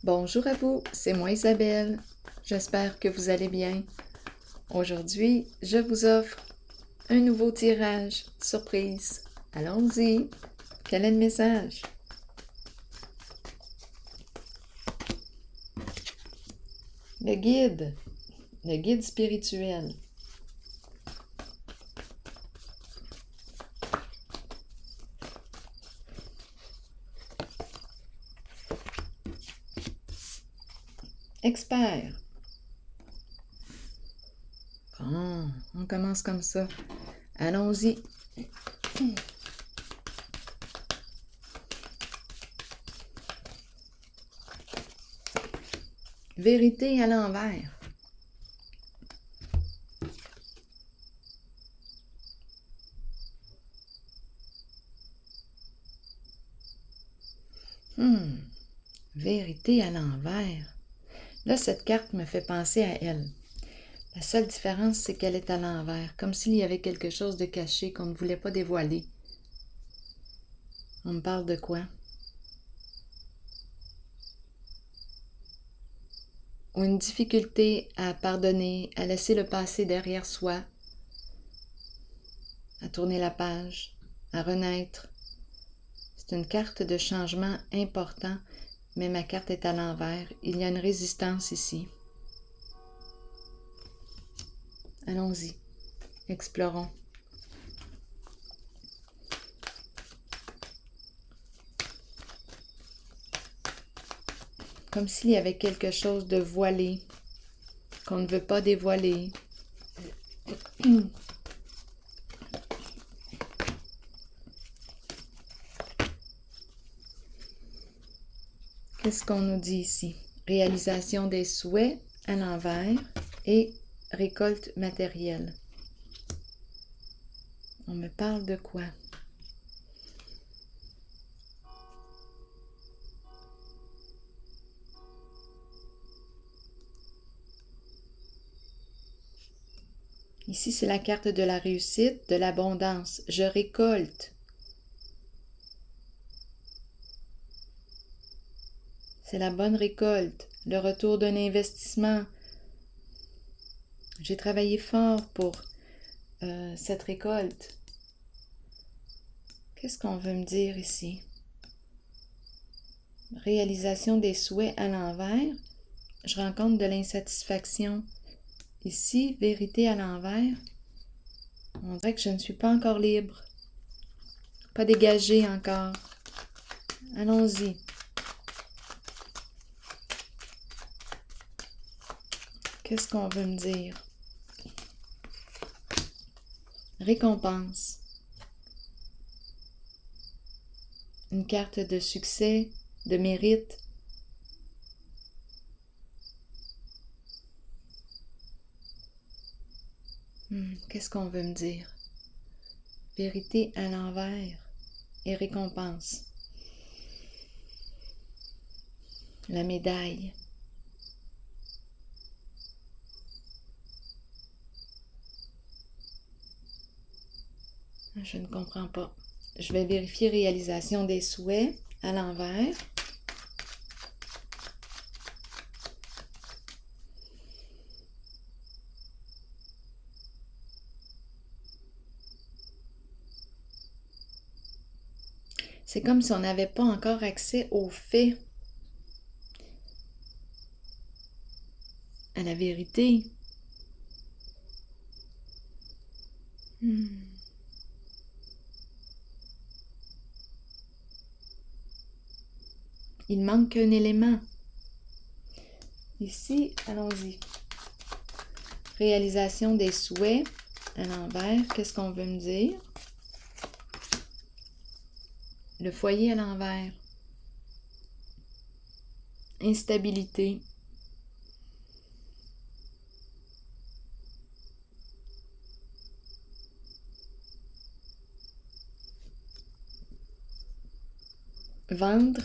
Bonjour à vous, c'est moi Isabelle. J'espère que vous allez bien. Aujourd'hui, je vous offre un nouveau tirage surprise. Allons-y. Quel est le message? Le guide spirituel. Expert. Bon, on commence comme ça. Allons-y. Vérité à l'envers. Vérité à l'envers. Là, cette carte me fait penser à elle. La seule différence, c'est qu'elle est à l'envers, comme s'il y avait quelque chose de caché qu'on ne voulait pas dévoiler. On me parle de quoi? Ou une difficulté à pardonner, à laisser le passé derrière soi, à tourner la page, à renaître. C'est une carte de changement important, mais ma carte est à l'envers. Il y a une résistance ici. Allons-y, explorons. Comme s'il y avait quelque chose de voilé, qu'on ne veut pas dévoiler. Qu'est-ce qu'on nous dit ici? Réalisation des souhaits à l'envers et récolte matérielle. On me parle de quoi? Ici, c'est la carte de la réussite, de l'abondance. Je récolte. C'est la bonne récolte, le retour d'un investissement. J'ai travaillé fort pour cette récolte. Qu'est-ce qu'on veut me dire ici? Réalisation des souhaits à l'envers. Je rencontre de l'insatisfaction. Ici, vérité à l'envers. On dirait que je ne suis pas encore libre. Pas dégagée encore. Allons-y. Qu'est-ce qu'on veut me dire? Récompense. Une carte de succès, de mérite. Qu'est-ce qu'on veut me dire? Vérité à l'envers et récompense. La médaille. Je ne comprends pas. Je vais vérifier réalisation des souhaits à l'envers. C'est comme si on n'avait pas encore accès aux faits, à la vérité. Il manque un élément. Ici, allons-y. Réalisation des souhaits à l'envers. Qu'est-ce qu'on veut me dire? Le foyer à l'envers. Instabilité. Vendre.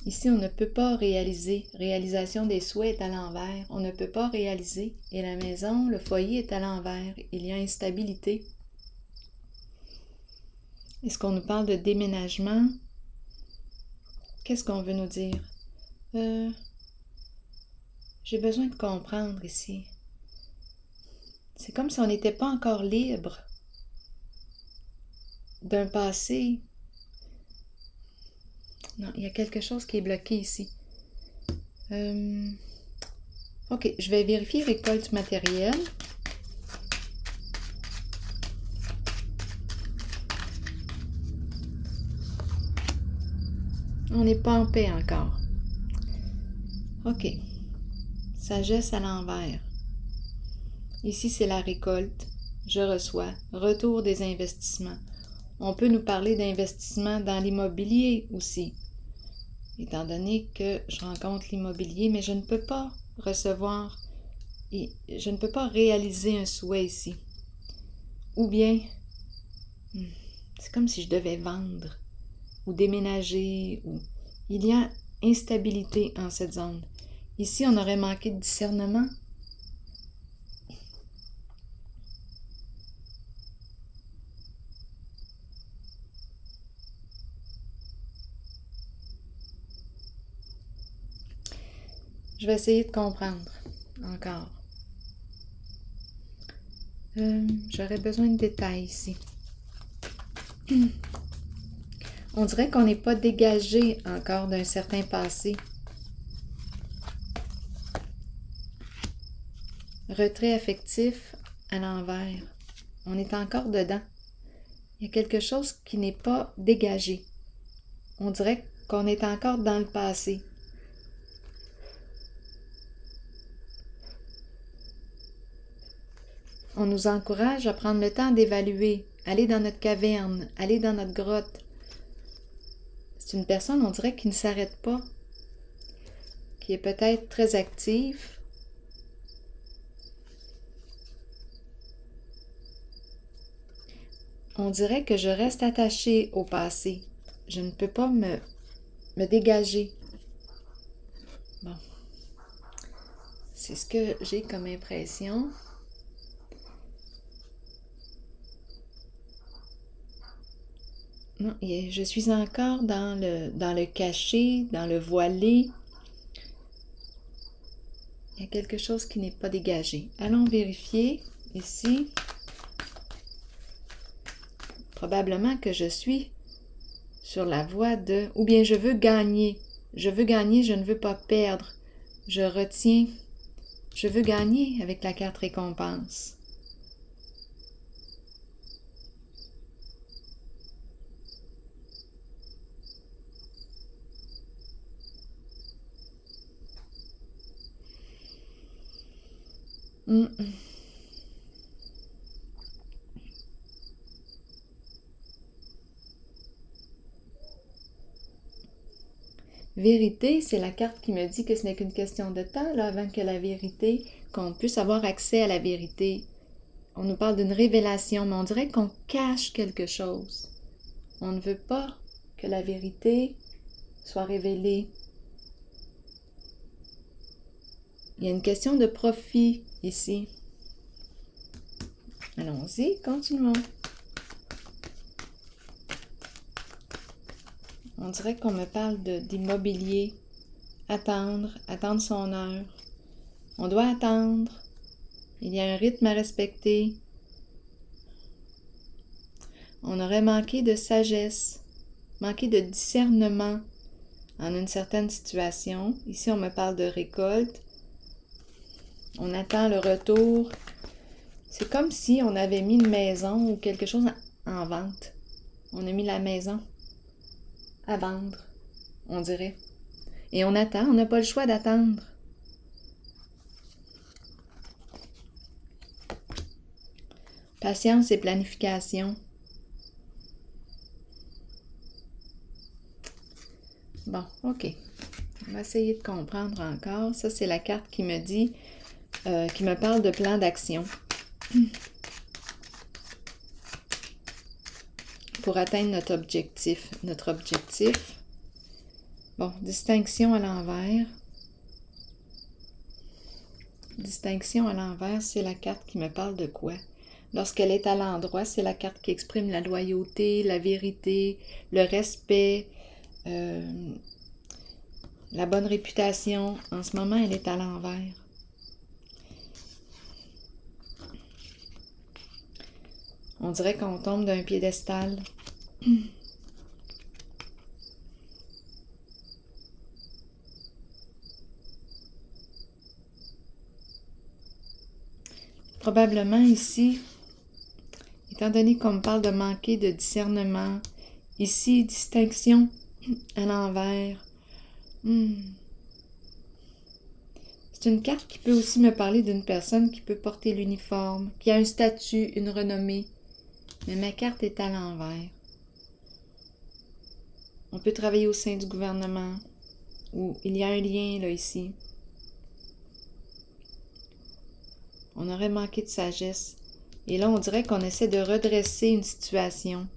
Ici, on ne peut pas réaliser. Réalisation des souhaits est à l'envers. On ne peut pas réaliser. Et la maison, le foyer est à l'envers. Il y a instabilité. Est-ce qu'on nous parle de déménagement? Qu'est-ce qu'on veut nous dire? J'ai besoin de comprendre ici. C'est comme si on n'était pas encore libre d'un passé. Non, il y a quelque chose qui est bloqué ici. Ok, je vais vérifier récolte matérielle. On n'est pas en paix encore. Ok. Sagesse à l'envers. Ici, c'est la récolte. Je reçois. Retour des investissements. On peut nous parler d'investissement dans l'immobilier aussi. Étant donné que je rencontre l'immobilier, mais je ne peux pas recevoir et je ne peux pas réaliser un souhait ici. Ou bien, c'est comme si je devais vendre ou déménager. Il y a instabilité en cette zone. Ici, on aurait manqué de discernement. Je vais essayer de comprendre encore. J'aurais besoin de détails ici. On dirait qu'on n'est pas dégagé encore d'un certain passé. Retrait affectif à l'envers. On est encore dedans. Il y a quelque chose qui n'est pas dégagé. On dirait qu'on est encore dans le passé. On nous encourage à prendre le temps d'évaluer, aller dans notre caverne, aller dans notre grotte. C'est une personne, on dirait, qui ne s'arrête pas, qui est peut-être très active. On dirait que je reste attachée au passé. Je ne peux pas me dégager. Bon. C'est ce que j'ai comme impression. Non, je suis encore dans le caché, dans le voilé. Il y a quelque chose qui n'est pas dégagé. Allons vérifier ici. Probablement que je suis sur la voie de... Ou bien je veux gagner. Je veux gagner, je ne veux pas perdre. Je retiens. Je veux gagner avec la carte récompense. Vérité, c'est la carte qui me dit que ce n'est qu'une question de temps là, avant que la vérité, qu'on puisse avoir accès à la vérité. On nous parle d'une révélation, mais on dirait qu'on cache quelque chose. On ne veut pas que la vérité soit révélée. Il y a une question de profit ici. Allons-y, continuons. On dirait qu'on me parle d'immobilier. Attendre son heure. On doit attendre. Il y a un rythme à respecter. On aurait manqué de sagesse, manqué de discernement en une certaine situation. Ici, on me parle de récolte. On attend le retour. C'est comme si on avait mis une maison ou quelque chose en vente. On a mis la maison à vendre, on dirait. Et on attend, on n'a pas le choix d'attendre. Patience et planification. Bon, ok. On va essayer de comprendre encore. Ça, c'est la carte qui me dit, qui me parle de plan d'action. Pour atteindre notre objectif. Bon, distinction à l'envers. Distinction à l'envers, c'est la carte qui me parle de quoi? Lorsqu'elle est à l'endroit, c'est la carte qui exprime la loyauté, la vérité, le respect, la bonne réputation. En ce moment, elle est à l'envers. On dirait qu'on tombe d'un piédestal. Probablement ici, étant donné qu'on me parle de manquer de discernement, ici, distinction à l'envers. C'est une carte qui peut aussi me parler d'une personne qui peut porter l'uniforme, qui a un statut, une renommée. Mais ma carte est à l'envers. On peut travailler au sein du gouvernement, où il y a un lien là ici. On aurait manqué de sagesse. Et là, on dirait qu'on essaie de redresser une situation.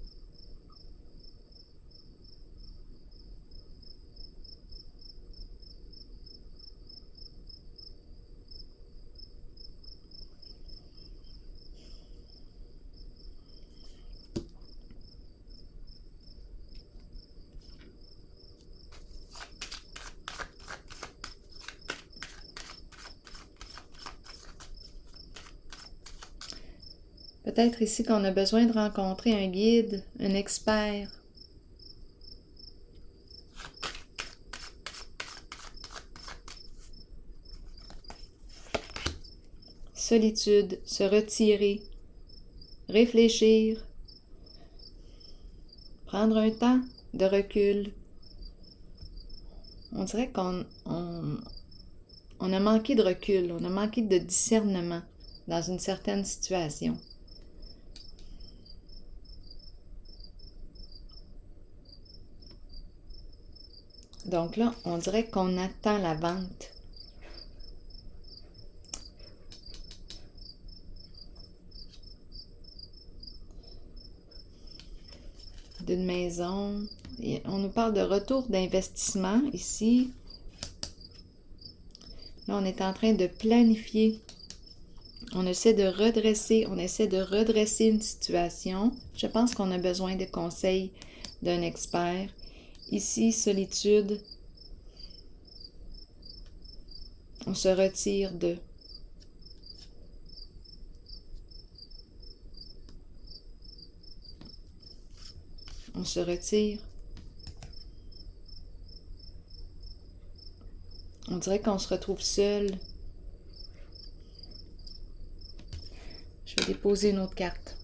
Peut-être ici qu'on a besoin de rencontrer un guide, un expert. Solitude, se retirer, réfléchir, prendre un temps de recul. On dirait qu'on a manqué de recul, on a manqué de discernement dans une certaine situation. Donc là, on dirait qu'on attend la vente. D'une maison. Et on nous parle de retour d'investissement ici. Là, on est en train de planifier. On essaie de redresser une situation. Je pense qu'on a besoin de conseils d'un expert. Ici, solitude. On se retire de. On se retire. On dirait qu'on se retrouve seul. Je vais déposer une autre carte.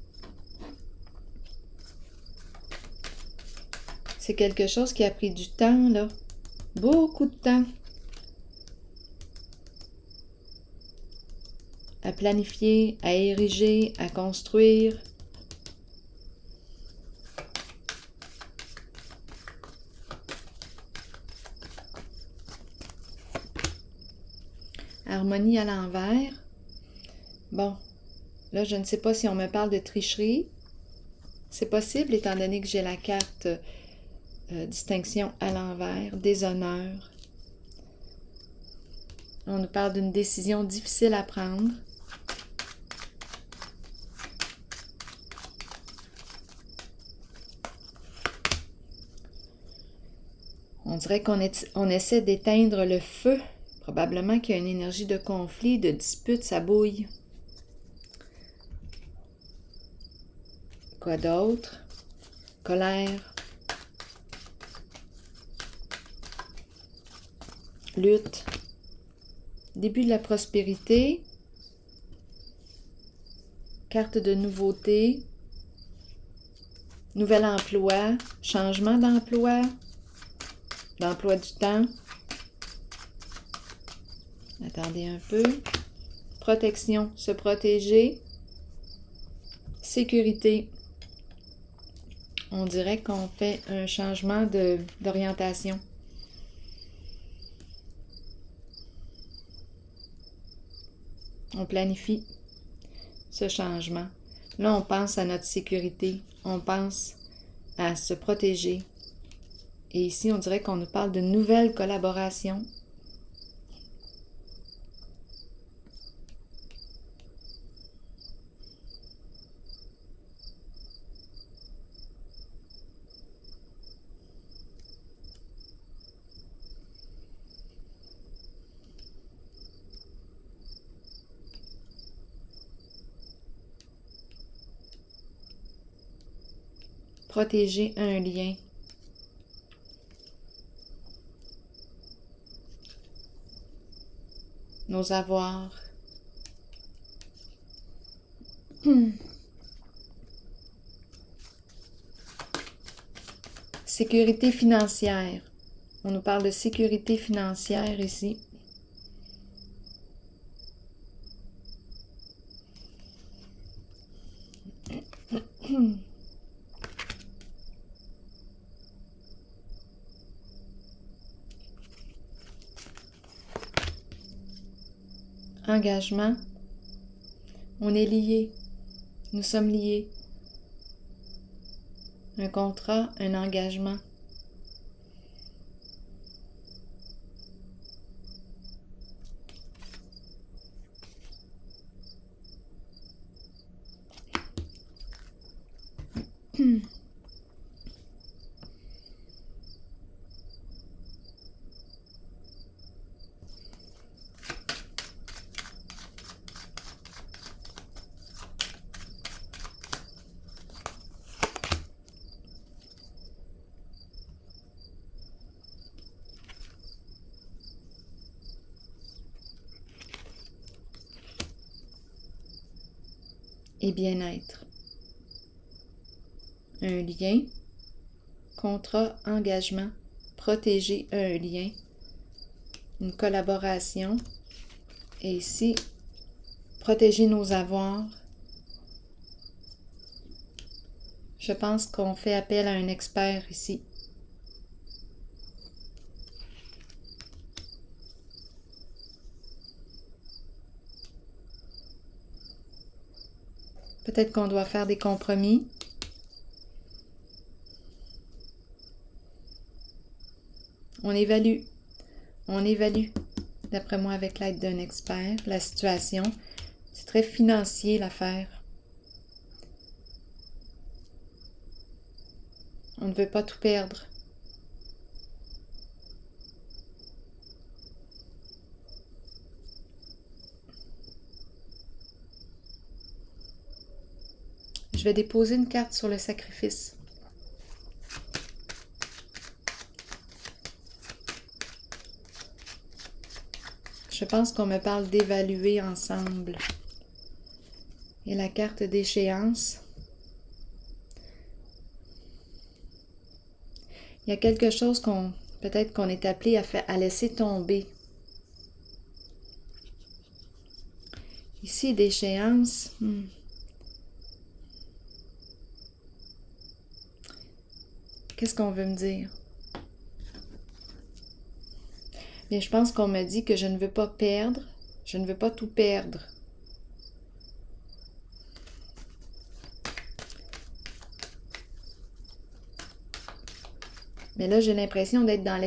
C'est quelque chose qui a pris du temps, là. Beaucoup de temps. À planifier, à ériger, à construire. Harmonie à l'envers. Bon, là, je ne sais pas si on me parle de tricherie. C'est possible, étant donné que j'ai la carte distinction à l'envers, déshonneur. On nous parle d'une décision difficile à prendre. On dirait qu'on essaie d'éteindre le feu. Probablement qu'il y a une énergie de conflit, de dispute, ça bouille. Quoi d'autre? Colère. Lutte. Début de la prospérité. Carte de nouveauté. Nouvel emploi. Changement d'emploi. D'emploi du temps. Attendez un peu. Protection, se protéger. Sécurité. On dirait qu'on fait un changement d'orientation. On planifie ce changement. Là, on pense à notre sécurité. On pense à se protéger. Et ici, on dirait qu'on nous parle de nouvelles collaborations. protéger un lien. Nos avoirs. Sécurité financière. On nous parle de sécurité financière ici. Engagement. On est liés. Nous sommes liés. Un contrat, un engagement. Et bien-être. Un lien, contrat, engagement, protéger un lien, une collaboration. Et ici, protéger nos avoirs. Je pense qu'on fait appel à un expert ici. Peut-être qu'on doit faire des compromis. On évalue, d'après moi, avec l'aide d'un expert, la situation. C'est très financier l'affaire. On ne veut pas tout perdre. Je vais déposer une carte sur le sacrifice. Je pense qu'on me parle d'évaluer ensemble. Et la carte d'échéance. Il y a quelque chose peut-être qu'on est appelé à laisser tomber. Ici, d'échéance. Qu'est-ce qu'on veut me dire? Bien, je pense qu'on me dit que je ne veux pas perdre, je ne veux pas tout perdre. Mais là, j'ai l'impression d'être dans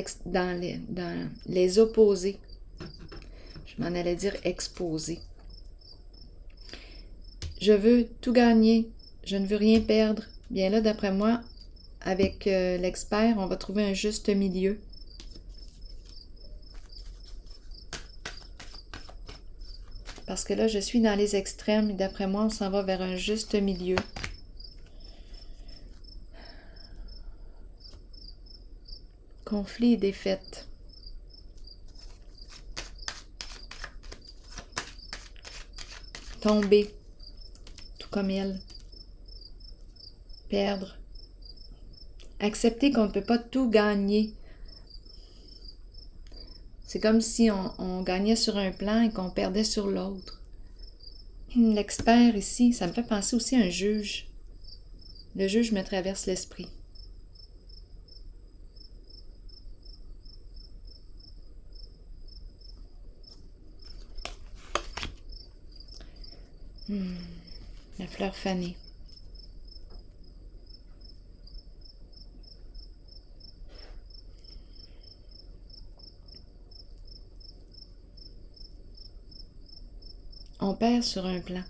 les opposés. Je m'en allais dire exposés. Je veux tout gagner, je ne veux rien perdre. Bien là, d'après moi, avec l'expert, on va trouver un juste milieu. Parce que là, je suis dans les extrêmes et d'après moi, on s'en va vers un juste milieu. Conflit et défaite. Tomber, tout comme elle. Perdre. Accepter qu'on ne peut pas tout gagner. C'est comme si on gagnait sur un plan et qu'on perdait sur l'autre. L'expert ici, ça me fait penser aussi à un juge. Le juge me traverse l'esprit. La fleur fanée. On perd sur un plan.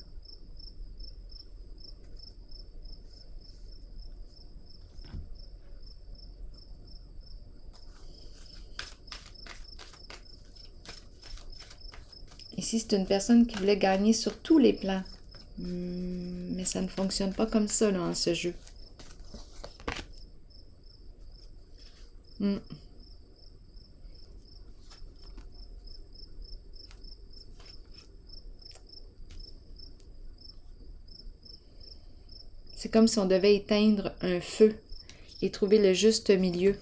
Ici, c'est une personne qui voulait gagner sur tous les plans. Mais ça ne fonctionne pas comme ça, là, en ce jeu. Hmm. C'est comme si on devait éteindre un feu et trouver le juste milieu.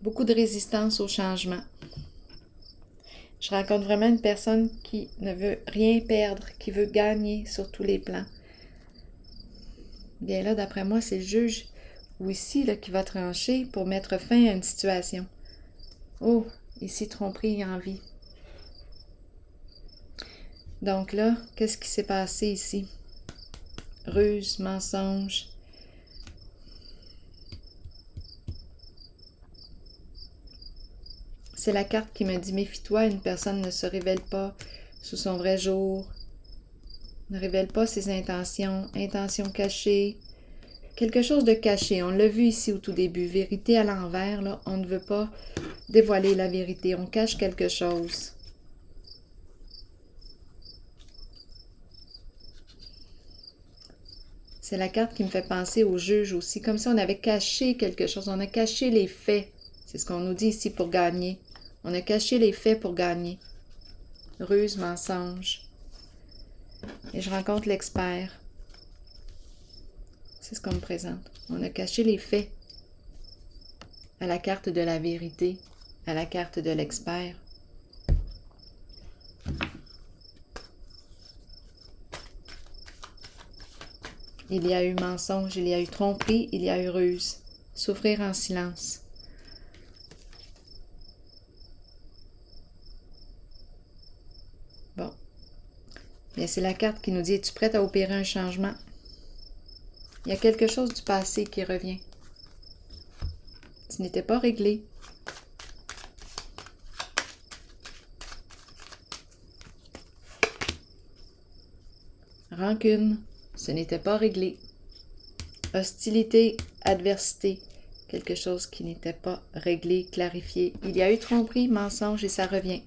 Beaucoup de résistance au changement. Je rencontre vraiment une personne qui ne veut rien perdre, qui veut gagner sur tous les plans. Bien là, d'après moi, c'est le juge ou ici là, qui va trancher pour mettre fin à une situation. Oh, ici, tromperie et envie. Donc là, qu'est-ce qui s'est passé ici? Ruse, mensonge. C'est la carte qui me dit « Méfie-toi, une personne ne se révèle pas sous son vrai jour, ne révèle pas ses intentions, intentions cachées. » Quelque chose de caché, on l'a vu ici au tout début, vérité à l'envers, là, on ne veut pas dévoiler la vérité, on cache quelque chose. C'est la carte qui me fait penser au juge aussi, comme si on avait caché quelque chose, on a caché les faits. C'est ce qu'on nous dit ici pour gagner. On a caché les faits pour gagner. Ruse, mensonge. Et je rencontre l'expert. C'est ce qu'on me présente. On a caché les faits à la carte de la vérité, à la carte de l'expert. Il y a eu mensonge, il y a eu tromperie, il y a eu ruse. Souffrir en silence. Bon. Bien, c'est la carte qui nous dit, es-tu prête à opérer un changement? Il y a quelque chose du passé qui revient. Ce n'était pas réglé. Rancune, ce n'était pas réglé. Hostilité, adversité, quelque chose qui n'était pas réglé, clarifié. Il y a eu tromperie, mensonge et ça revient.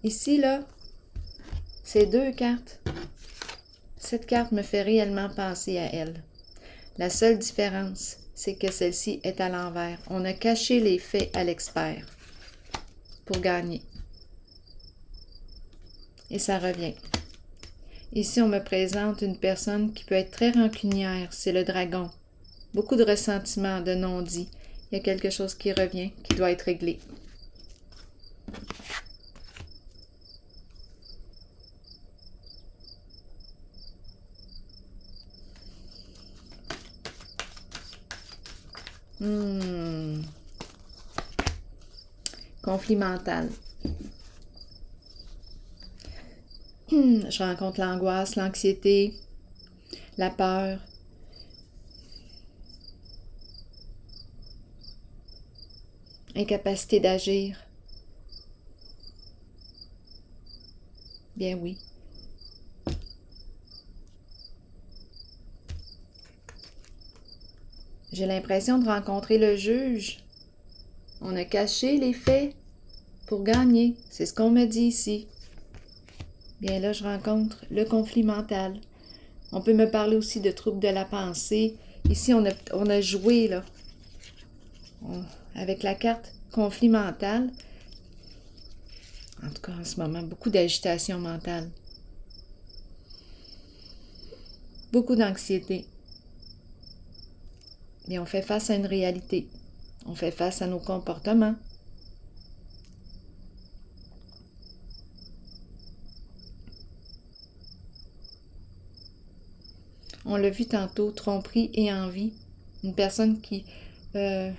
Ici, là, ces deux cartes, cette carte me fait réellement penser à elle. La seule différence, c'est que celle-ci est à l'envers. On a caché les faits à l'expert pour gagner. Et ça revient. Ici, on me présente une personne qui peut être très rancunière, c'est le dragon. Beaucoup de ressentiment, de non-dit. Il y a quelque chose qui revient, qui doit être réglé. Conflit mental. Je rencontre l'angoisse, l'anxiété, la peur. Incapacité d'agir. Bien oui. J'ai l'impression de rencontrer le juge. On a caché les faits pour gagner. C'est ce qu'on me dit ici. Bien là, je rencontre le conflit mental. On peut me parler aussi de troubles de la pensée. Ici, on a joué là, avec la carte conflit mental. En tout cas, en ce moment, beaucoup d'agitation mentale. Beaucoup d'anxiété. Mais on fait face à une réalité. On fait face à nos comportements. On l'a vu tantôt, tromperie et envie. Une personne qui est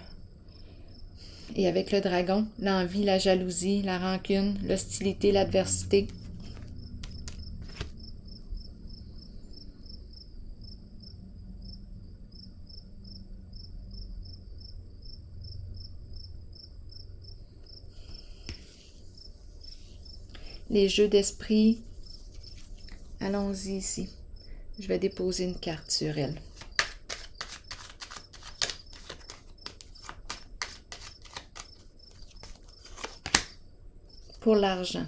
avec le dragon, l'envie, la jalousie, la rancune, l'hostilité, l'adversité. Les jeux d'esprit. Allons-y ici. Je vais déposer une carte sur elle. pour l'argent.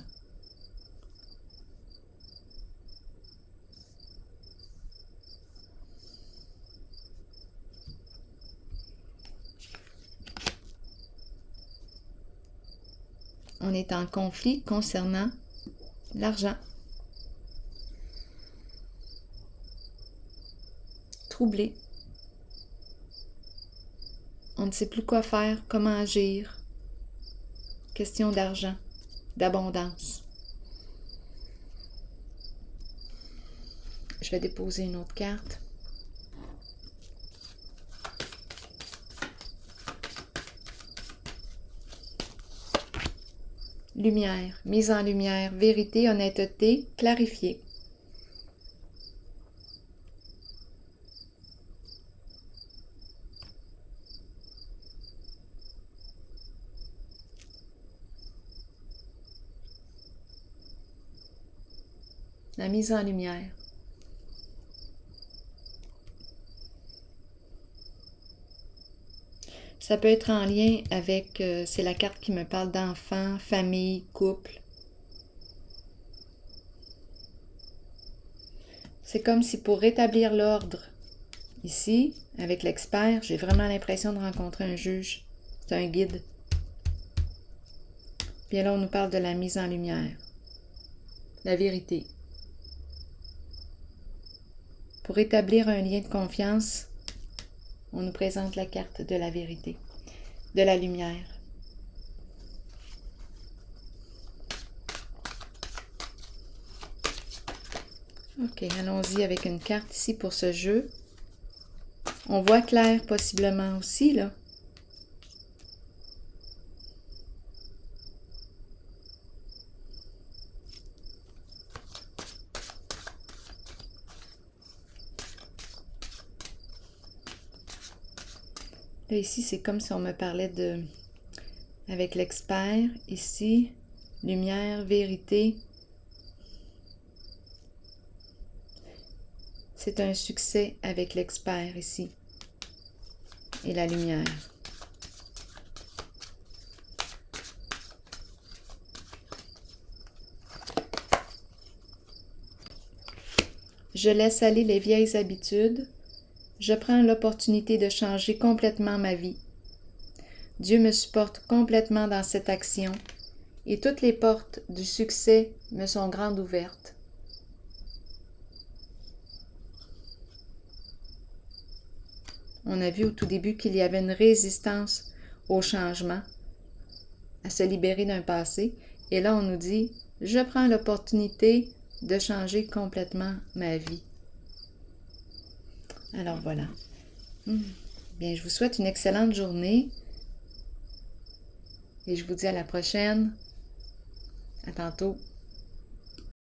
On est en conflit concernant l'argent. Troublé. On ne sait plus quoi faire, comment agir. Question d'argent, d'abondance. Je vais déposer une autre carte. Lumière, mise en lumière, vérité, honnêteté, clarifier. La mise en lumière. Ça peut être en lien avec, c'est la carte qui me parle d'enfants, famille, couple. C'est comme si pour rétablir l'ordre, ici, avec l'expert, j'ai vraiment l'impression de rencontrer un juge. C'est un guide. Bien là, on nous parle de la mise en lumière, la vérité. Pour établir un lien de confiance, on nous présente la carte de la vérité, de la lumière. Ok, allons-y avec une carte ici pour ce jeu. On voit clair possiblement aussi, là. Là, ici, c'est comme si on me parlait de... avec l'expert. Ici, lumière, vérité. C'est un succès avec l'expert ici. Et la lumière. Je laisse aller les vieilles habitudes. Je prends l'opportunité de changer complètement ma vie. Dieu me supporte complètement dans cette action et toutes les portes du succès me sont grandes ouvertes. On a vu au tout début qu'il y avait une résistance au changement, à se libérer d'un passé. Et là, on nous dit, je prends l'opportunité de changer complètement ma vie. Alors voilà. Bien, je vous souhaite une excellente journée. Et je vous dis à la prochaine. À tantôt.